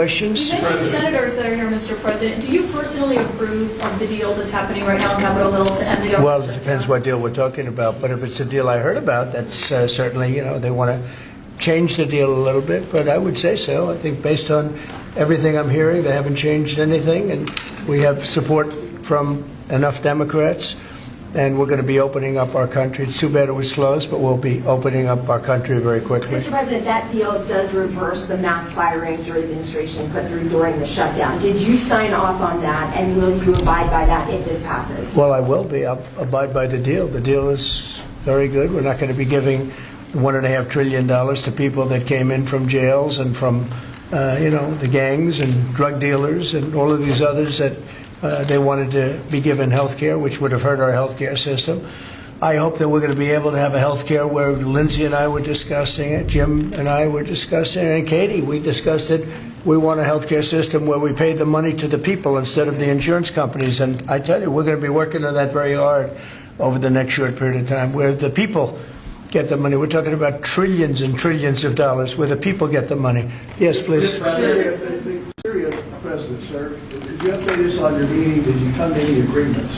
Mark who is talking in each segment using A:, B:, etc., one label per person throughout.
A: Questions?
B: You mentioned the senators that are here, Mr. President. Do you personally approve of the deal that's happening right now on Capitol Hill to end the government
A: Well, it
B: shutdown?
A: depends what deal we're talking about. But if it's a deal I heard about, that's certainly, they want to change the deal a little bit. But I would say so. I think based on everything I'm hearing, they haven't changed anything. And we have support from enough Democrats. And we're going to be opening up our country. It's too bad it was closed, but we'll be opening up our country very quickly.
C: Mr. President, that deal does reverse the mass firings your administration put through during the shutdown. Did you sign off on that, and will you abide by that if this passes?
A: Well, I will be. I'll abide by the deal. The deal is very good. We're not going to be giving $1.5 trillion to people that came in from jails and from, the gangs and drug dealers and all of these others that they wanted to be given health care, which would have hurt our health care system. I hope that we're going to be able to have a health care where Lindsay and I were discussing it, Jim and I were discussing it, and Katie, we discussed it. We want a health care system where we pay the money to the people instead of the insurance companies. And I tell you, we're going to be working on that very hard over the next short period of time, where the people get the money. We're talking about trillions and trillions of dollars where the people get the money. Yes, please.
D: The Syria president, sir, did you update us on your meeting? Did you come to any agreements?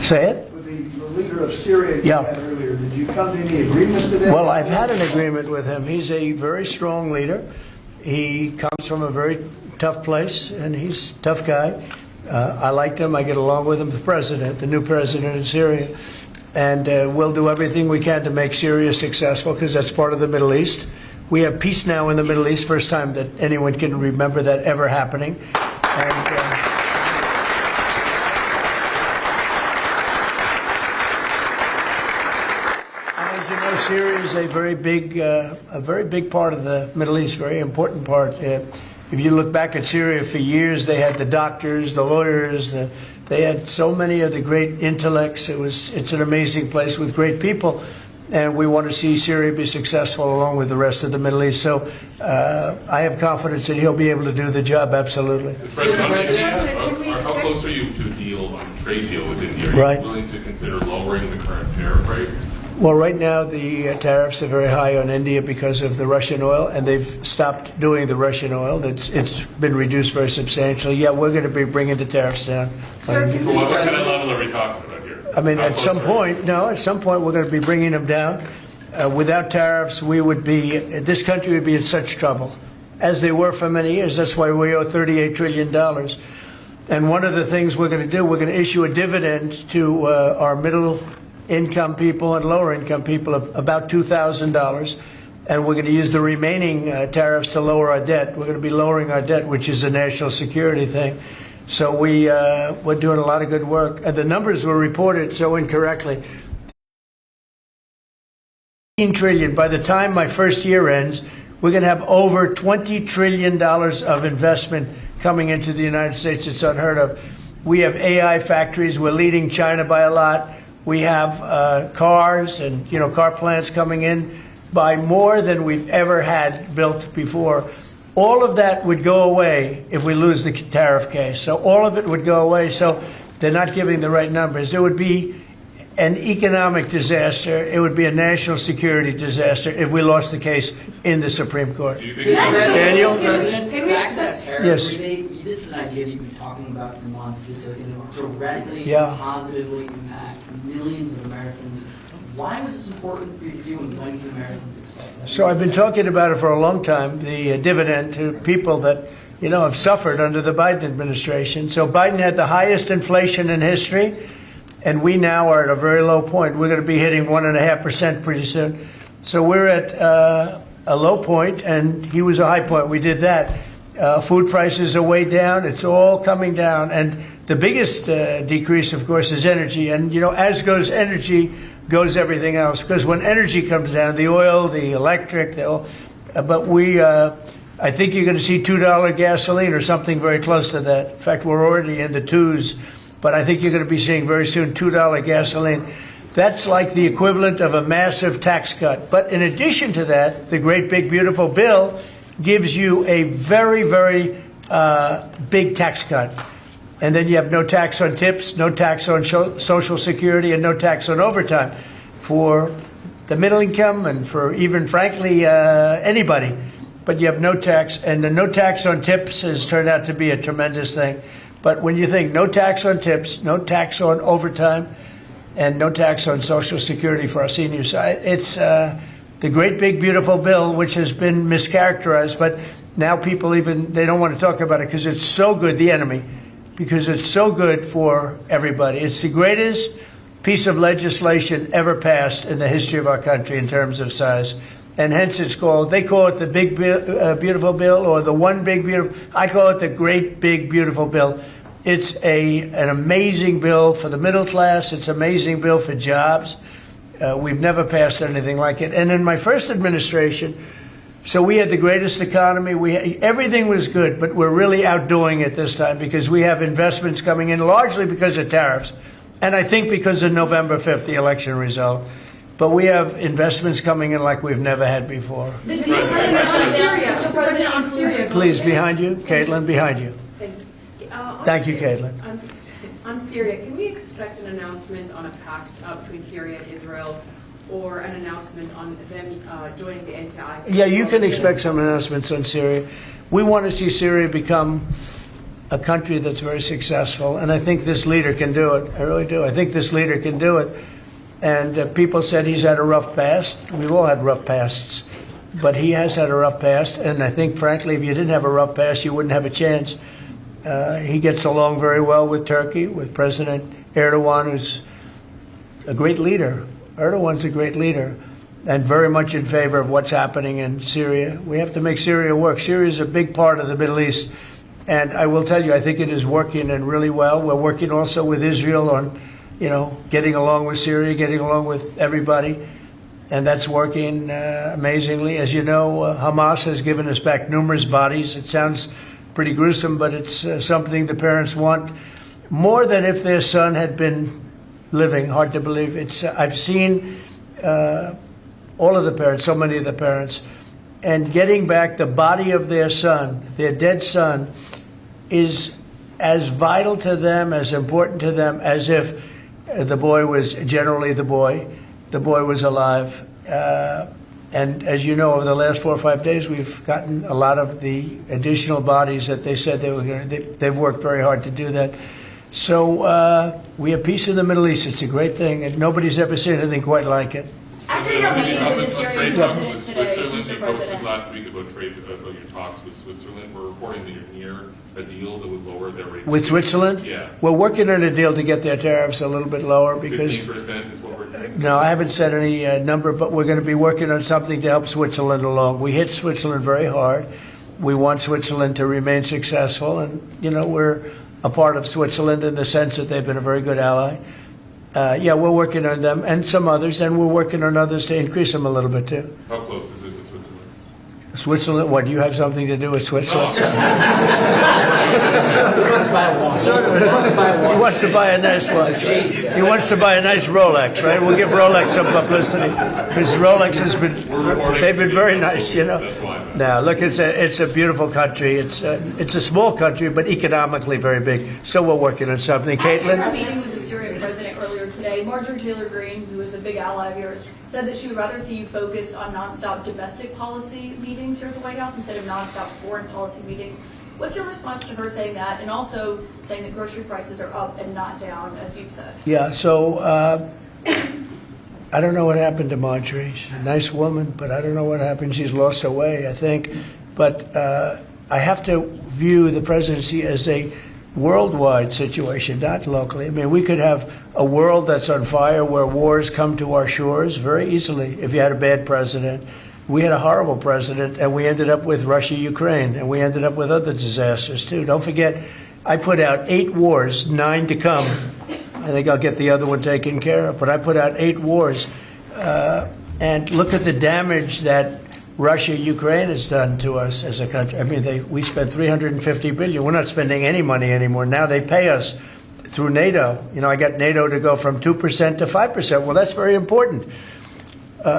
A: Say it.
D: With the leader of Syria you
A: Yeah.
D: had earlier, did you come to any agreements today?
A: Well, I've had an agreement with him. He's a very strong leader. He comes from a very tough place, and he's a tough guy. I liked him. I get along with him, the new president of Syria. And we'll do everything we can to make Syria successful, because that's part of the Middle East. We have peace now in the Middle East, first time that anyone can remember that ever happening. And as you know, Syria is a very big part of the Middle East, very important part. If you look back at Syria, for years they had the doctors, the lawyers, they had so many of the great intellects. It's an amazing place with great people, and we want to see Syria be successful along with the rest of the Middle East. So I have confidence that he'll be able to do the job. Absolutely.
E: How close are you to a deal, on a trade deal with India? Are
A: Right.
E: you willing to consider lowering the current tariff rate?
A: Well, right now the tariffs are very high on India because of the Russian oil, and they've stopped doing the Russian oil. It's been reduced very substantially. Yeah, we're going to be bringing the tariffs down.
E: What kind of level are we talking about here?
A: I mean,
E: How
A: at
E: close
A: some
E: are you?
A: point, we're going to be bringing them down. Without tariffs, this country would be in such trouble, as they were for many years. That's why we owe $38 trillion. And one of the things we're going to do, we're going to issue a dividend to our middle income people and lower income people of about $2,000. And we're going to use the remaining tariffs to lower our debt. We're going to be lowering our debt, which is a national security thing. So we're doing a lot of good work. And the numbers were reported so incorrectly. $18 trillion. By the time my first year ends, we're going to have over $20 trillion of investment coming into the United States. It's unheard of. We have AI factories. We're leading China by a lot. We have cars and car plants coming in by more than we've ever had built before. All of that would go away if we lose the tariff case. So all of it would go away. So they're not giving the right numbers. It would be an economic disaster. It would be a national security disaster if we lost the case in the Supreme Court.
E: Do you think so?
A: Daniel?
F: President, back to that tariff
A: Yes.
F: rebate, this is an idea that you've been talking about for months. This is going to directly
A: Yeah.
F: positively impact millions of Americans. Why was this important for you to do, and when can Americans expect that?
A: So I've been talking about it for a long time, the dividend to people that, have suffered under the Biden administration. So Biden had the highest inflation in history, and we now are at a very low point. We're going to be hitting 1.5% pretty soon. So we're at a low point, and he was a high point. We did that. Food prices are way down. It's all coming down. And the biggest decrease, of course, is energy. And, as goes energy, goes everything else. Because when energy comes down, the oil, the electric, I think you're going to see $2 gasoline or something very close to that. In fact, we're already in the twos. But I think you're going to be seeing very soon $2 gasoline. That's like the equivalent of a massive tax cut. But in addition to that, the great big beautiful bill gives you a very, very big tax cut. And then you have no tax on tips, no tax on Social Security, and no tax on overtime for the middle income and for even, frankly, anybody. but you have no tax, and the no tax on tips has turned out to be a tremendous thing. But when you think no tax on tips, no tax on overtime, and no tax on Social Security for our seniors, it's the great big beautiful bill, which has been mischaracterized, but now people they don't want to talk about it because it's so good, the enemy, because it's so good for everybody. It's the greatest piece of legislation ever passed in the history of our country in terms of size. And hence they call it the big beautiful bill, or the one big beautiful. I call it the great big beautiful bill. It's an amazing bill for the middle class. It's an amazing bill for jobs. We've never passed anything like it. And in my first administration, so we had the greatest economy. Everything was good, but we're really outdoing it this time because we have investments coming in largely because of tariffs, and I think because of November 5th, the election result. But we have investments coming in like we've never had before.
B: The deal on Syria, Mr. President, on Syria.
A: Please, behind you. Caitlin, behind you. Thank you, Caitlin.
G: On Syria, can we expect an announcement on a pact between Syria and Israel, or an announcement on them joining the anti-ISIS?
A: Yeah, you can expect some announcements on Syria. We want to see Syria become a country that's very successful, and I think this leader can do it. I really do. I think this leader can do it. And people said he's had a rough past. We've all had rough pasts. But he has had a rough past, and I think, frankly, if you didn't have a rough past, you wouldn't have a chance. He gets along very well with Turkey, with President Erdogan, who's a great leader. Erdogan's a great leader, and very much in favor of what's happening in Syria. We have to make Syria work. Syria is a big part of the Middle East, and I will tell you, I think it is working and really well. We're working also with Israel on, getting along with Syria, getting along with everybody, and that's working amazingly. As you know, Hamas has given us back numerous bodies. It sounds pretty gruesome, but it's something the parents want more than if their son had been living. Hard to believe. I've seen all of the parents, so many of the parents, and getting back the body of their son, their dead son, is as vital to them, as important to them, as if the boy was generally the boy was alive. And as you know, over the last 4 or 5 days, we've gotten a lot of the additional bodies that they said they were going to. They've worked very hard to do that. So we have peace in the Middle East. It's a great thing, and nobody's ever seen anything quite like it.
B: After your meeting with the Syrian president today,
E: Switzerland,
B: Mr.
E: you posted
B: President.
E: last week about your talks with Switzerland. We're reporting that you're near a deal that would lower their rate.
A: With Switzerland?
E: Yeah.
A: We're working on a deal to get their tariffs a little bit lower because.
E: 15% is what we're saying.
A: No, I haven't said any number, but we're going to be working on something to help Switzerland along. We hit Switzerland very hard. We want Switzerland to remain successful, and we're a part of Switzerland in the sense that they've been a very good ally. Yeah, we're working on them and some others, and we're working on others to increase them a little bit too.
E: How close is it to Switzerland?
A: Switzerland? What, do you have something to do with Switzerland?
F: He wants to buy a watch.
A: He wants to buy a nice watch. He wants to buy a nice Rolex, right? We'll give Rolex some publicity because Rolex they've been very nice,
E: That's why.
A: Now, look, it's a beautiful country. It's a small country, but economically very big. So we're working on something.
B: After
A: Caitlin?
B: our meeting with the Syrian president earlier today, Marjorie Taylor Greene, who is a big ally of yours, said that she would rather see you focused on nonstop domestic policy meetings here at the White House instead of nonstop foreign policy meetings. What's your response to her saying that, and also saying that grocery prices are up and not down, as you've said?
A: Yeah, so I don't know what happened to Marjorie. She's a nice woman, but I don't know what happened. She's lost her way, I think. But I have to view the presidency as a worldwide situation, not locally. I mean, we could have a world that's on fire where wars come to our shores very easily if you had a bad president. We had a horrible president, and we ended up with Russia-Ukraine, and we ended up with other disasters, too. Don't forget, I put out 8 wars, 9 to come. I think I'll get the other one taken care of, but I put out 8 wars. And look at the damage that Russia-Ukraine has done to us as a country. I mean, we spent $350 billion. We're not spending any money anymore. Now they pay us through NATO. I got NATO to go from 2% to 5%. Well, that's very important.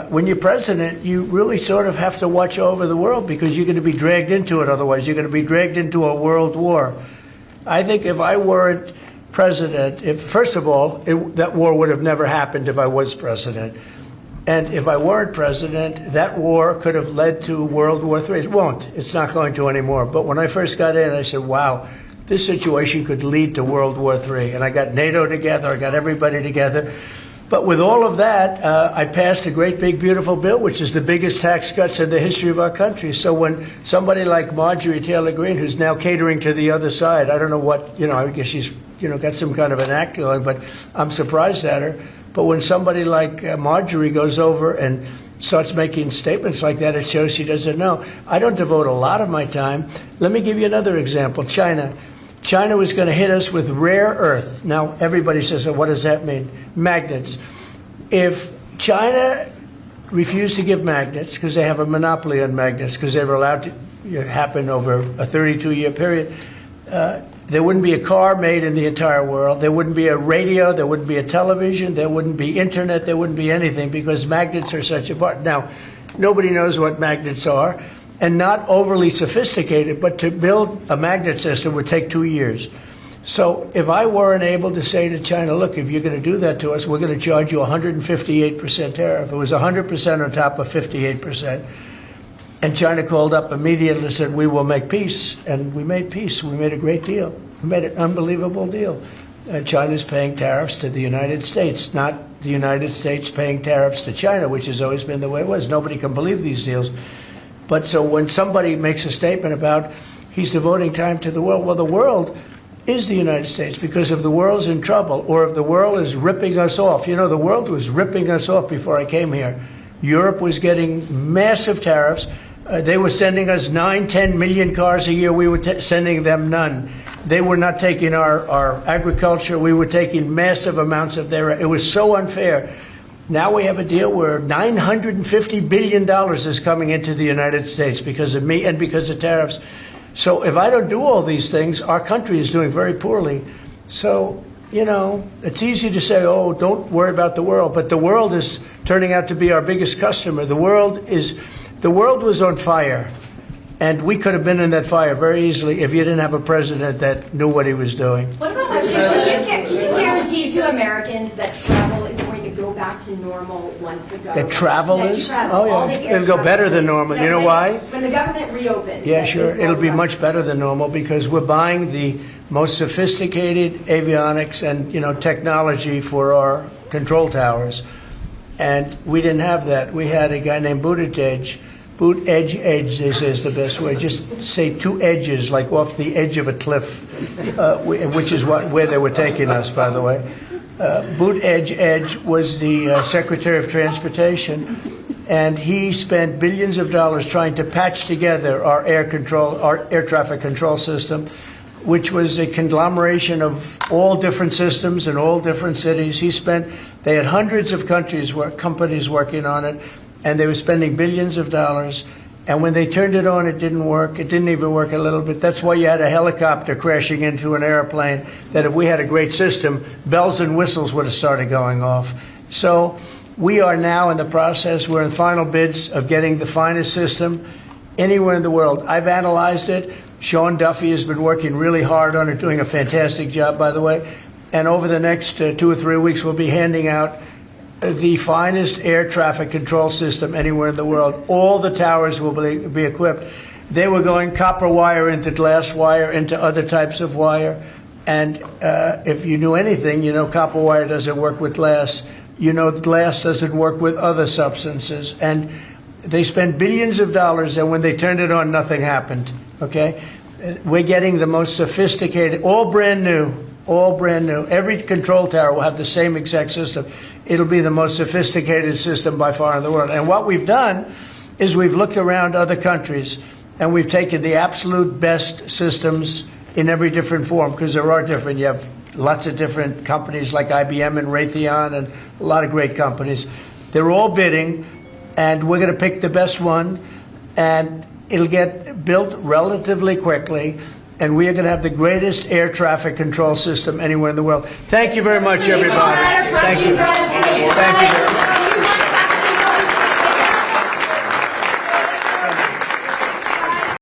A: When you're president, you really sort of have to watch over the world because you're going to be dragged into it otherwise. You're going to be dragged into a world war. I think if I weren't president, first of all, that war would have never happened if I was president. And if I weren't president, that war could have led to World War III. It won't. It's not going to anymore. But when I first got in, I said, wow, this situation could lead to World War III. And I got NATO together. I got everybody together. But with all of that, I passed a great, big, beautiful bill, which is the biggest tax cuts in the history of our country. So when somebody like Marjorie Taylor Greene, who's now catering to the other side, I don't know what, I guess she's, got some kind of an act going, but I'm surprised at her. But when somebody like Marjorie goes over and starts making statements like that, it shows she doesn't know. I don't devote a lot of my time. Let me give you another example. China. China was going to hit us with rare earth. Now, everybody says, oh, what does that mean? Magnets. If China refused to give magnets, because they have a monopoly on magnets, because they were allowed to happen over a 32-year period, there wouldn't be a car made in the entire world. There wouldn't be a radio. There wouldn't be a television. There wouldn't be internet. There wouldn't be anything, because magnets are such a part. Now, nobody knows what magnets are, and not overly sophisticated, but to build a magnet system would take 2 years. So if I weren't able to say to China, look, if you're going to do that to us, we're going to charge you 158% tariff. It was 100% on top of 58%. And China called up immediately and said, we will make peace. And we made peace. We made a great deal. We made an unbelievable deal. China's paying tariffs to the United States, not the United States paying tariffs to China, which has always been the way it was. Nobody can believe these deals. But so when somebody makes a statement about he's devoting time to the world, well, the world is the United States, because if the world's in trouble or if the world is ripping us off, the world was ripping us off before I came here. Europe was getting massive tariffs. They were sending us 9-10 million cars a year. We were sending them none. They were not taking our agriculture. We were taking massive amounts of their. It was so unfair. Now we have a deal where $950 billion is coming into the United States because of me and because of tariffs. So if I don't do all these things, our country is doing very poorly. So, it's easy to say, oh, don't worry about the world. But the world is turning out to be our biggest customer. The world was on fire. And we could have been in that fire very easily if you didn't have a president that knew what he was doing.
C: What about can you guarantee to Americans that travel is going to go back to normal once the government...
A: That travel is?
C: Travel,
A: oh, yeah. It'll go better than normal. You know why?
C: When the government reopens.
A: Yeah, sure. It'll be much better than normal because we're buying the most sophisticated avionics and, technology for our control towers. And we didn't have that. We had a guy named Buttigieg. Edge, they say is the best way. Just say two edges, like off the edge of a cliff, which is where they were taking us, by the way. Buttigieg was the Secretary of Transportation, and he spent billions of dollars trying to patch together our air traffic control system, which was a conglomeration of all different systems in all different cities. They had hundreds of companies working on it. And they were spending billions of dollars. And when they turned it on, it didn't work. It didn't even work a little bit. That's why you had a helicopter crashing into an airplane, that if we had a great system, bells and whistles would have started going off. So we are now in the process. We're in final bids of getting the finest system anywhere in the world. I've analyzed it. Sean Duffy has been working really hard on it, doing a fantastic job, by the way. And over the next 2 or 3 weeks, we'll be handing out the finest air traffic control system anywhere in the world. All the towers will be equipped. They were going copper wire into glass wire into other types of wire. And if you knew anything, copper wire doesn't work with glass. Glass doesn't work with other substances. And they spent billions of dollars, and when they turned it on, nothing happened. Okay? We're getting the most sophisticated, all brand new. All brand new. Every control tower will have the same exact system. It'll be the most sophisticated system by far in the world. And what we've done is we've looked around other countries and we've taken the absolute best systems in every different form, because there are different. You have lots of different companies like IBM and Raytheon and a lot of great companies. They're all bidding, and we're going to pick the best one, and it'll get built relatively quickly. And we are going to have the greatest air traffic control system anywhere in the world. Thank you very much, everybody. Thank you. Thank you.